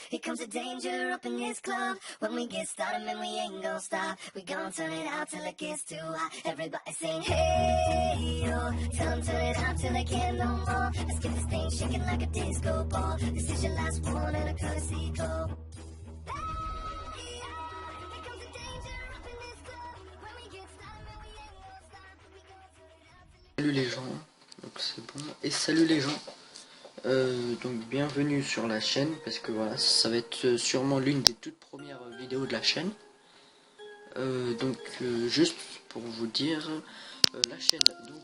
Here comes the danger up in this club. When we get started, man, we ain't gonna stop. We gonna turn it out till it gets too hot. Everybody saying, hey, yo. Tell 'em turn it out till they can't no more. Let's get this thing shaking like a disco ball. This is your last one and a courtesy call. Hey, yo. Here comes the danger up in this club. When we get started, man, we ain't gonna stop. We gonna turn it out till Salut les gens, donc c'est bon, et salut les gens, donc bienvenue sur la chaîne, parce que voilà, ça va être sûrement l'une des toutes premières vidéos de la chaîne, juste pour vous dire, la chaîne, donc,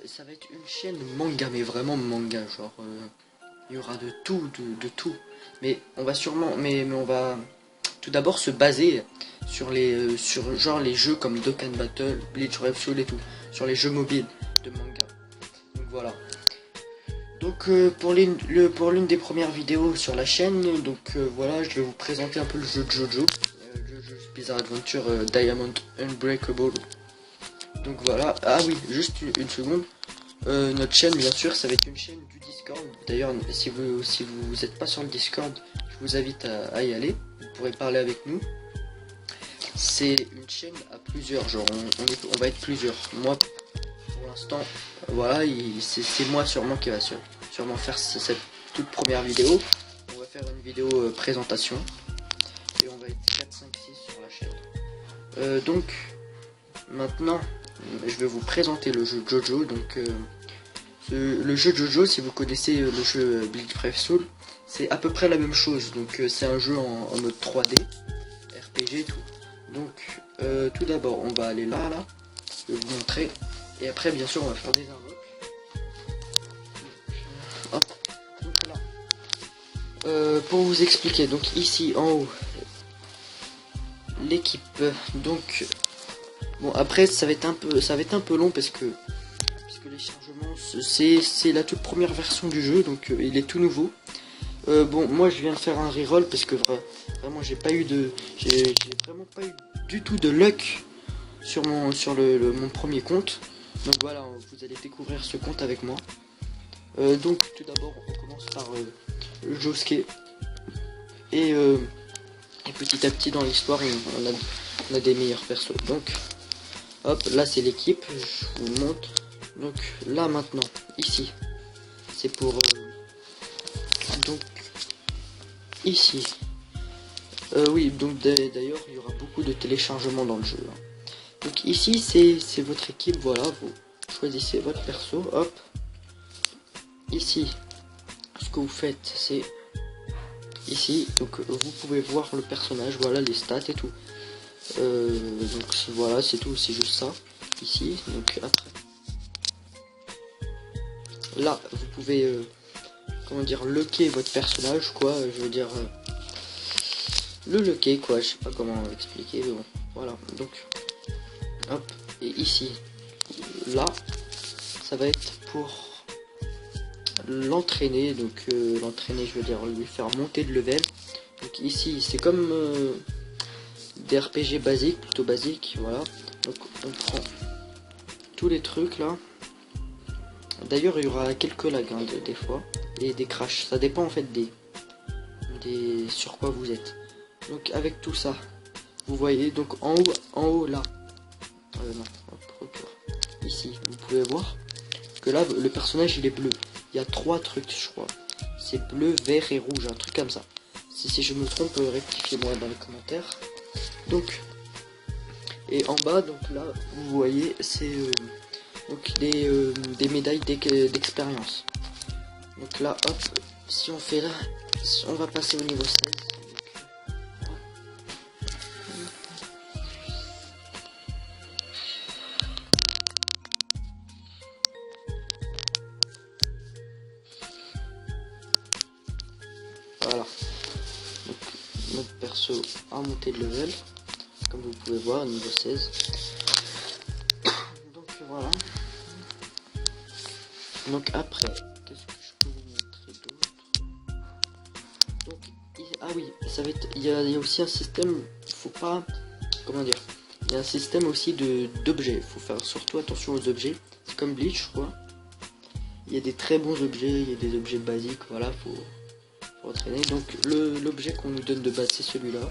ça va être une chaîne manga, mais vraiment manga, genre, il y aura de tout, de tout, mais on va sûrement, mais on va tout d'abord se baser sur les, sur genre les jeux comme Dokkan Battle, Bleach Brave Soul et tout, sur les jeux mobiles de manga. Donc voilà. Donc pour l'une des premières vidéos sur la chaîne, voilà, je vais vous présenter un peu le jeu de JoJo, JoJo's Bizarre Adventure Diamond Unbreakable. Donc voilà. Ah oui, juste une seconde. Notre chaîne, bien sûr, ça va être une chaîne du Discord. D'ailleurs, si vous n'êtes pas sur le Discord, je vous invite à y aller. Vous pourrez parler avec nous. C'est une chaîne à plusieurs, genre on va être plusieurs. Moi, pour l'instant, voilà, c'est moi sûrement qui va sûrement faire cette toute première vidéo. On va faire une vidéo présentation. Et on va être 4, 5, 6 sur la chaîne. Donc, maintenant, je vais vous présenter le jeu JoJo. Donc, le jeu JoJo, si vous connaissez le jeu Bleach Brave Soul, c'est à peu près la même chose. Donc, c'est un jeu en mode 3D, RPG et tout. Donc, tout d'abord, on va aller là, je vais vous montrer. Et après, bien sûr, on va faire des invoques. Hop, donc là. Pour vous expliquer, donc ici, en haut, l'équipe. Donc, bon, après, ça va être un peu long parce que les chargements, c'est la toute première version du jeu, donc il est tout nouveau. Bon, moi je viens de faire un reroll parce que vraiment j'ai vraiment pas eu du tout de luck sur mon premier compte. Donc voilà, vous allez découvrir ce compte avec moi. Donc tout d'abord on commence par Josuke et petit à petit dans l'histoire on a des meilleurs persos. Donc hop, là c'est l'équipe, je vous montre. Donc là maintenant, ici, c'est pour donc ici. Oui, donc d'ailleurs il y aura beaucoup de téléchargements dans le jeu. Hein. Donc ici c'est votre équipe, voilà, vous choisissez votre perso, hop. Ici, ce que vous faites, c'est ici, donc vous pouvez voir le personnage, voilà les stats et tout. Donc voilà, c'est tout, c'est juste ça. Ici, donc après. Là, vous pouvez, comment dire, locker votre personnage, quoi, je veux dire, le locker, quoi, je sais pas comment expliquer, mais bon, voilà, donc, hop, et ici, là, ça va être pour l'entraîner, donc, l'entraîner, je veux dire, lui faire monter de level, donc ici, c'est comme des RPG basiques, plutôt basiques, voilà, donc, on prend tous les trucs, là. D'ailleurs, il y aura quelques lags hein, des fois et des crashs. Ça dépend en fait des sur quoi vous êtes. Donc avec tout ça, vous voyez donc en haut là. Non, hop, retour. Ici, vous pouvez voir que là le personnage il est bleu. Il y a 3 trucs, je crois. C'est bleu, vert et rouge, un truc comme ça. Si je me trompe, rectifiez-moi dans les commentaires. Donc et en bas, donc là, vous voyez, c'est donc des médailles d'expérience. Donc là, hop, si on fait là, on va passer au niveau 16. Voilà. Donc notre perso a monté de level, comme vous pouvez voir, niveau 16. Donc voilà. Donc après, qu'est-ce que je peux vous montrer d'autre? Donc, ah oui, ça va être, il y a aussi un système, faut pas, comment dire, il y a un système aussi d'objets, faut faire surtout attention aux objets, c'est comme Bleach, je crois. Il y a des très bons objets, il y a des objets basiques, voilà, faut pour traîner. Donc l'objet qu'on nous donne de base c'est celui-là.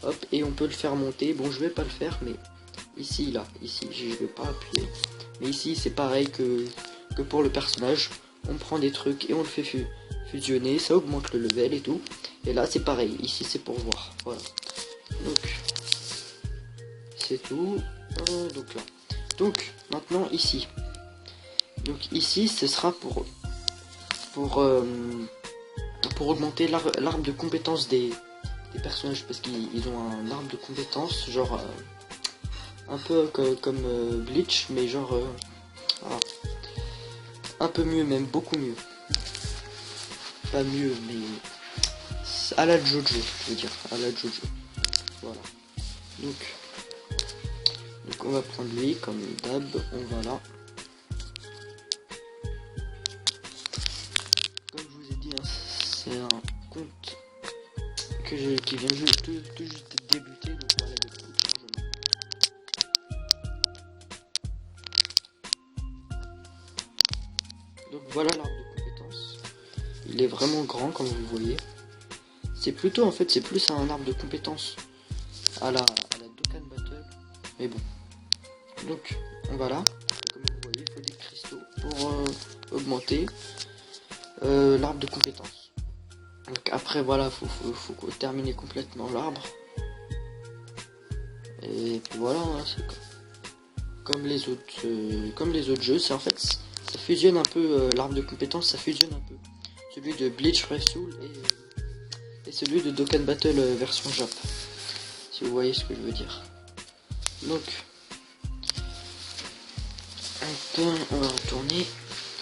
Hop, et on peut le faire monter. Bon, je vais pas le faire, mais ici, là, ici, je vais pas appuyer. Mais ici, c'est pareil que pour le personnage. On prend des trucs et on le fait fusionner. Ça augmente le level et tout. Et là, c'est pareil. Ici, c'est pour voir. Voilà. Donc, c'est tout. Donc là. Donc, maintenant, ici. Donc, ici, ce sera pour augmenter l'arbre de compétences des personnages, parce qu'ils ont un arbre de compétences genre un peu comme Bleach, mais genre un peu mieux, même beaucoup mieux, pas mieux, mais à la Jojo, je veux dire, à la Jojo. Voilà, donc on va prendre lui comme d'hab. On va là, comme je vous ai dit, hein, c'est un compte qui vient juste de débuter, donc voilà, donc voilà l'arbre de compétences. Il est vraiment grand comme vous voyez. C'est plutôt, en fait, c'est plus un arbre de compétences à la Dokkan Battle. Mais bon. Donc voilà. Comme vous voyez, il faut des cristaux pour augmenter l'arbre de compétences. Donc après voilà, faut terminer complètement l'arbre. Et puis voilà, hein, c'est comme les autres jeux. C'est en fait, ça fusionne un peu l'arbre de compétences, ça fusionne un peu celui de Bleach Brave Soul et celui de Dokkan Battle version Jap. Si vous voyez ce que je veux dire. Donc on va retourner.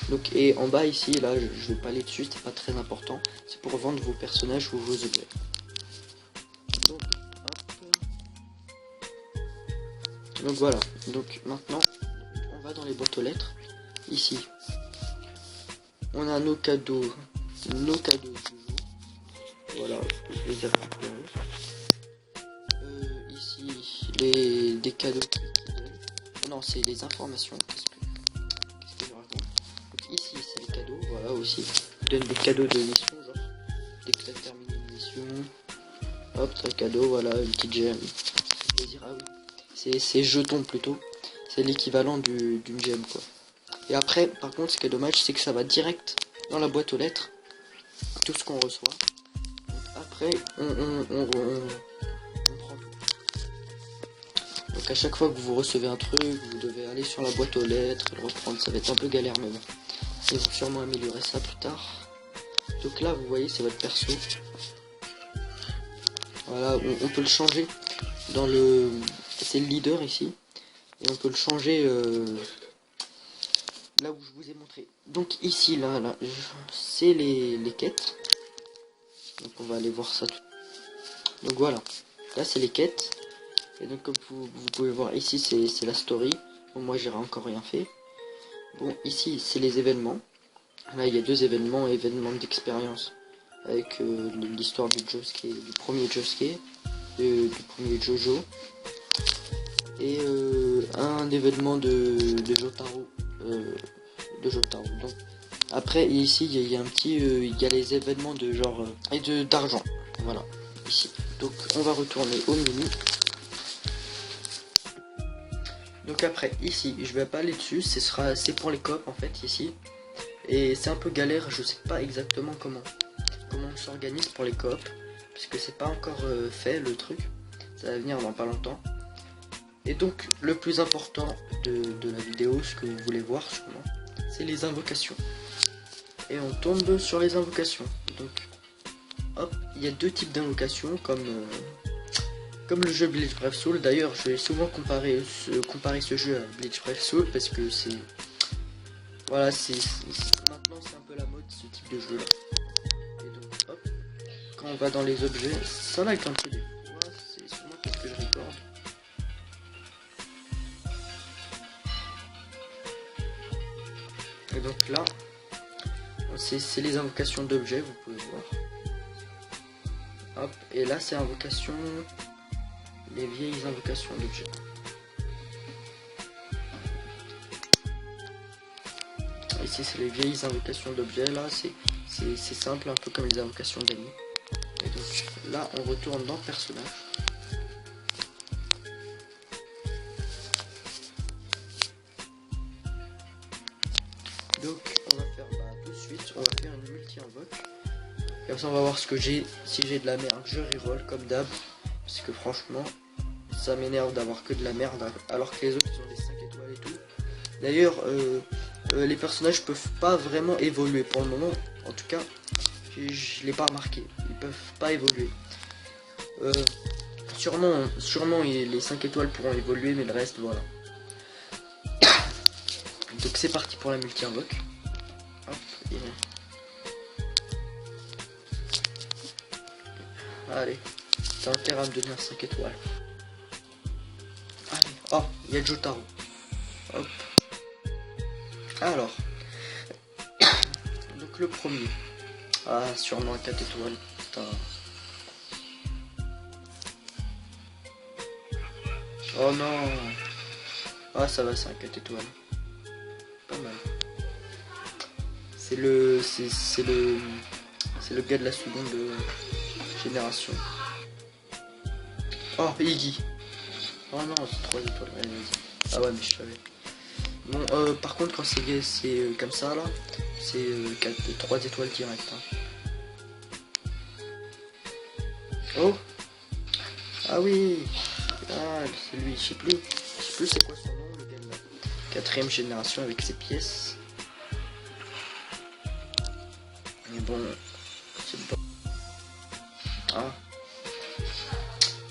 Donc, et en bas ici, là, je vais pas aller dessus, c'est pas très important. C'est pour vendre vos personnages ou vos objets. Donc, donc voilà. Donc maintenant, on va dans les boîtes aux lettres. Ici, on a nos cadeaux du jour. Voilà, je les ai récupérés. Ici, des cadeaux qui donnent. Non, c'est les informations. Qu'est-ce que je raconte? Donc ici, c'est les cadeaux, voilà aussi. Ils donnent des cadeaux de mission, genre dès que tu as terminé une mission, hop, t'as un cadeau, voilà, une petite gemme. C'est plaisir, ah oui. C'est jetons plutôt. C'est l'équivalent d'une gemme, quoi. Et après, par contre, ce qui est dommage, c'est que ça va direct dans la boîte aux lettres. Tout ce qu'on reçoit. Donc après, on prend tout. Donc à chaque fois que vous recevez un truc, vous devez aller sur la boîte aux lettres, le reprendre. Ça va être un peu galère, mais bon. Ils vont sûrement améliorer ça plus tard. Donc là, vous voyez, c'est votre perso. Voilà, on peut le changer dans le... C'est le leader ici. Et on peut le changer là où je vous ai montré. Donc ici, là, c'est les quêtes. Donc on va aller voir ça tout. Donc voilà, là c'est les quêtes. Et donc comme vous pouvez voir ici, c'est la story. Bon, moi j'ai encore rien fait. Bon, ici c'est les événements. Là il y a deux événements d'expérience. Avec l'histoire du premier Josuke, du premier Jojo. Et un événement de Jotaro. Donc après ici il y a un petit il y a les événements de genre et d'argent. Voilà, ici. Donc on va retourner au menu. Donc après ici, je vais pas aller dessus, c'est pour les coop en fait ici. Et c'est un peu galère, je sais pas exactement comment on s'organise pour les coop, puisque c'est pas encore fait le truc. Ça va venir dans pas longtemps. Et donc le plus important de la vidéo, ce que vous voulez voir sûrement, c'est les invocations. Et on tombe sur les invocations. Donc hop, il y a deux types d'invocations comme le jeu Bleach Brave Soul. D'ailleurs, je vais souvent comparer ce jeu à Bleach Brave Soul parce que c'est... Voilà, maintenant c'est un peu la mode ce type de jeu là. Et donc hop, quand on va dans les objets, ça lag un peu des fois, c'est sûrement parce que je recorde. Et donc là, c'est les invocations d'objets, vous pouvez voir. Hop, et là c'est invocation... les vieilles invocations d'objets. Ici c'est les vieilles invocations d'objets, là c'est C'est simple, un peu comme les invocations d'Annie. Et donc là, on retourne dans le personnage. Donc on va faire tout de suite, on va faire une multi-invoque. Comme ça on va voir ce que j'ai. Si j'ai de la merde, je reroll comme d'hab. Parce que franchement, ça m'énerve d'avoir que de la merde alors que les autres ils ont des 5 étoiles et tout. D'ailleurs, les personnages peuvent pas vraiment évoluer pour le moment. En tout cas, je l'ai pas remarqué. Ils peuvent pas évoluer. Sûrement les 5 étoiles pourront évoluer, mais le reste, voilà. Donc c'est parti pour la multi-invoque. Hop, allez, t'as intérêt à me devenir 5 étoiles. Allez, oh, il y a Jotaro. Hop. Alors, donc le premier. Ah, sûrement un 4 étoiles. Putain. Oh non. Ah, ça va, c'est un 4 étoiles. Pas mal. C'est le gars de la seconde génération. Oh, Iggy. Oh non, c'est 3 étoiles. Allez, vas-y. Ah ouais, mais je savais. Bon, par contre, quand c'est comme ça, là, c'est 3 étoiles direct. Hein. Oh. Ah oui. Ah, c'est lui, je sais plus c'est quoi son nom, le gars de la 4ème génération avec ses pièces. Mais bon, c'est pas...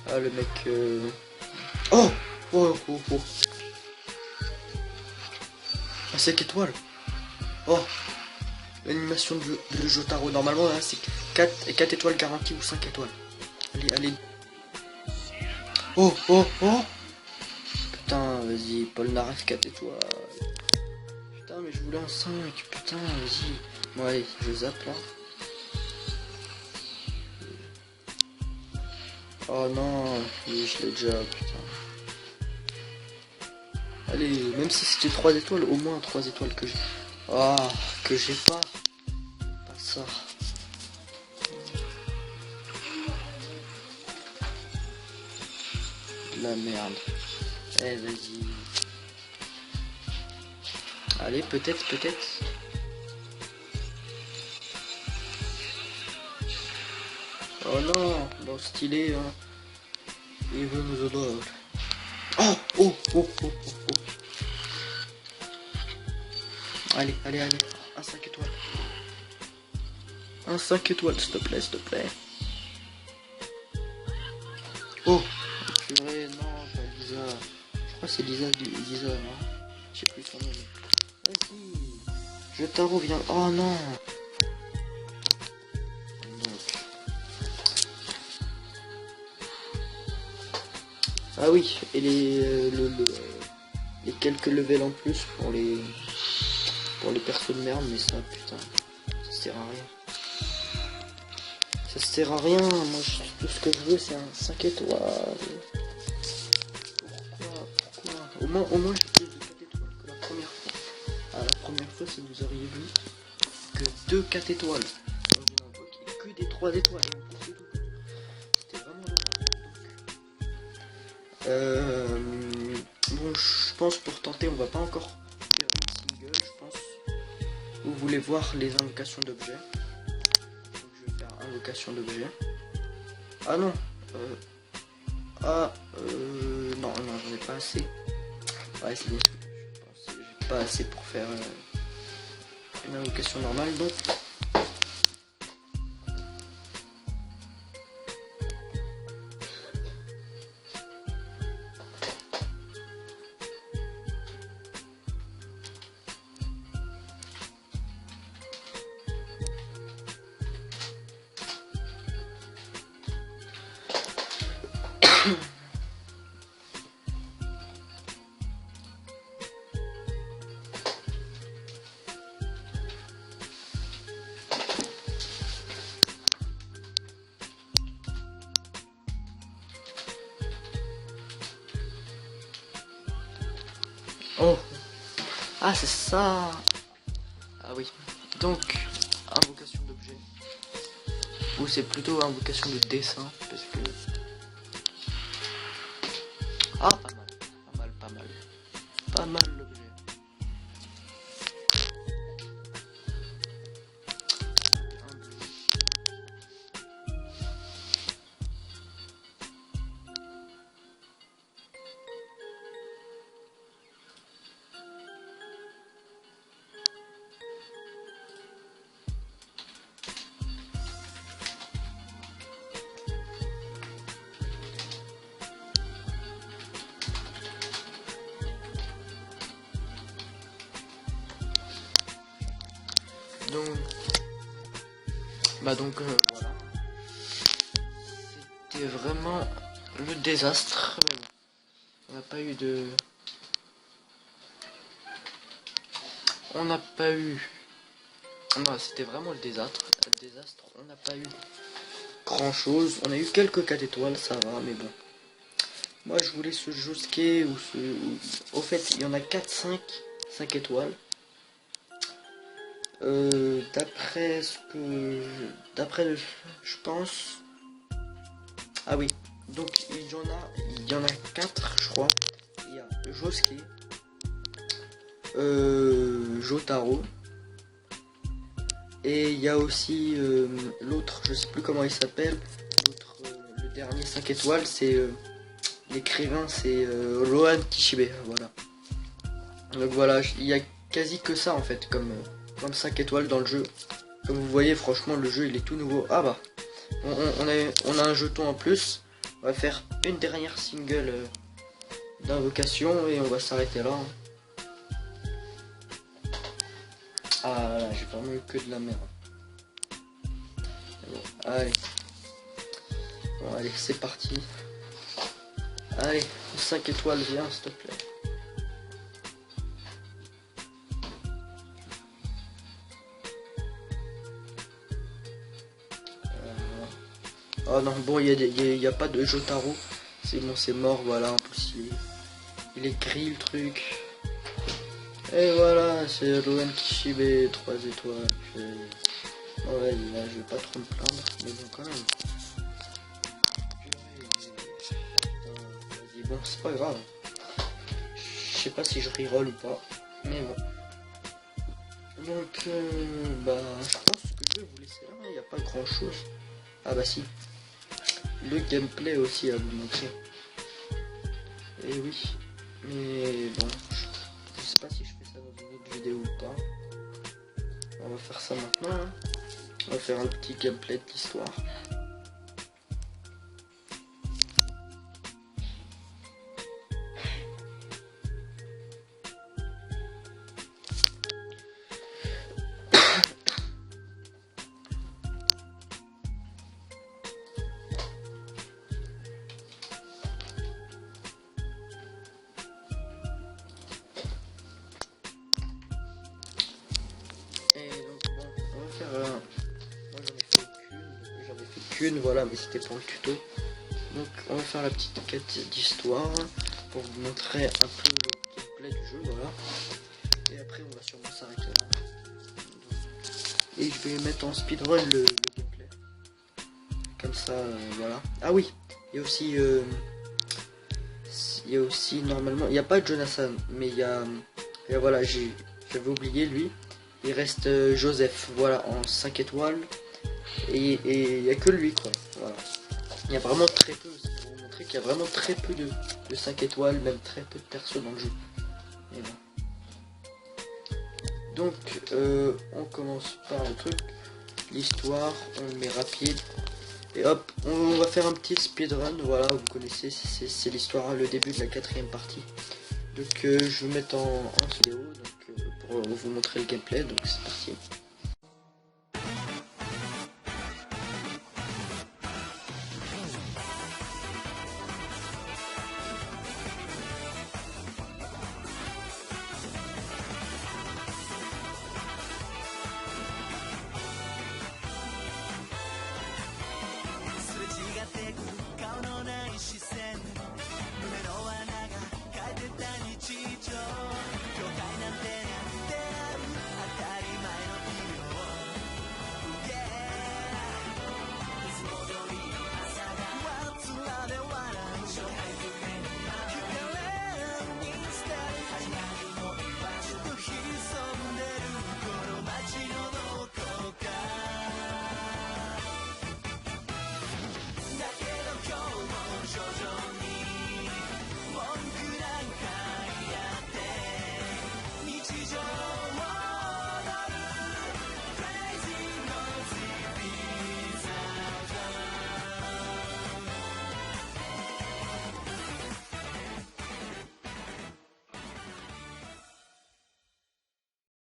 Ah, le mec... Oh, oh, oh, oh. Ah, 5 étoiles. Oh, l'animation de Jotaro, normalement, là, c'est 4 étoiles garanties ou 5 étoiles. Allez, allez. Oh, oh, oh. Putain, vas-y, Polnareff 4 étoiles. Putain, mais je voulais un 5. Putain, vas-y. Bon, allez, je zappe là. Oh non, oui, je l'ai déjà, putain. Allez, même si c'était 3 étoiles, au moins 3 étoiles que j'ai. Ah, que j'ai pas. Pas ça. De la merde. Eh, vas-y. Allez, peut-être. Oh non, bon stylé, hein. Even the dog. Oh, oh, oh, oh, oh, oh. Allez, un 5 étoiles. Un 5 étoiles, s'il te plaît. Oh, purée, non, pas Lisa. Je crois que c'est Lisa, non? Je sais plus son nom. Vas-y. Jotaro vient. Oh non. Ah oui, et les quelques levels en plus pour les persos de merde, mais ça, putain, ça sert à rien. Ça sert à rien, moi tout ce que je veux c'est un 5 étoiles. Pourquoi Au moins j'ai plus de 4 étoiles que la première fois. Ah, la première fois, si vous auriez vu que 2 4 étoiles. Que des 3 étoiles. C'était vraiment dommage. Bon, je pense pour tenter, on va pas encore faire une single, je pense. Vous voulez voir les invocations d'objets. Donc je vais faire invocation d'objets. Ah non. Non, j'en ai pas assez. Ouais, c'est bien. Je pense que j'ai pas assez pour faire une invocation normale, donc. Oh. Ah, c'est ça. Ah oui. Donc, invocation de Ou c'est plutôt invocation de dessin, parce que... Ah, pas mal, pas mal, pas mal. Pas mal l'objet. Donc, voilà. C'était vraiment le désastre. Mais bon, on n'a pas eu de... On n'a pas eu... Non, c'était vraiment le désastre. On n'a pas eu grand chose. On a eu quelques 4 étoiles, ça va, mais bon. Moi, je voulais ce Josuke ou ce... Au fait, il y en a 4, 5 étoiles. D'après ce que... je pense... Ah oui, donc il y en a 4, je crois. Il y a Josuke, Jotaro, et il y a aussi l'autre, je sais plus comment il s'appelle, le dernier 5 étoiles, c'est l'écrivain, c'est Rohan Kishibe, voilà. Donc voilà, il y a quasi que ça en fait, comme 5 étoiles dans le jeu. Comme vous voyez, franchement, le jeu il est tout nouveau. Ah bah, on a un jeton en plus. On va faire une dernière single d'invocation et on va s'arrêter là. Ah là, j'ai vraiment eu que de la merde. Bon, allez. Bon, allez, c'est parti. Allez, 5 étoiles, viens, s'il te plaît. Oh non, bon, il y a pas de Jotaro. C'est bon, c'est mort, voilà, impossible. Il est gris le truc. Et voilà, c'est Rohan Kishibe, 3 étoiles. Ouais, là, je vais pas trop me plaindre, mais bon, quand même. Vas-y, bon, c'est pas grave. Je sais pas si je reroll ou pas, mais bon. Donc, bah, je pense que je vais vous laisser là, il n'y a pas grand chose. Ah bah si, le gameplay aussi à vous montrer. Et oui, mais bon, je sais pas si je fais ça dans une autre vidéo ou pas. On va faire ça maintenant, hein. On va faire un petit gameplay de l'histoire. J'en ai fait qu'une, voilà, mais c'était pour le tuto. Donc on va faire la petite quête d'histoire pour vous montrer un peu le gameplay du jeu, voilà. Et après on va sûrement s'arrêter là. Et je vais mettre en speedrun le gameplay. Comme ça, voilà. Ah oui, il y a aussi normalement, il n'y a pas de Jonathan, mais il y a voilà, j'avais oublié lui. Il reste Joseph, voilà, en 5 étoiles. Et il n'y a que lui, quoi. Voilà. Il y a vraiment très peu, c'est pour vous montrer qu'il y a vraiment très peu de 5 étoiles, même très peu de persos dans le jeu. Et bon. Donc, on commence par le truc. L'histoire, on le met rapide. Et hop, on va faire un petit speedrun. Voilà, vous connaissez, c'est l'histoire, le début de la 4e partie. Donc, je vais mettre en vidéo donc, pour vous montrer le gameplay. Donc, c'est parti.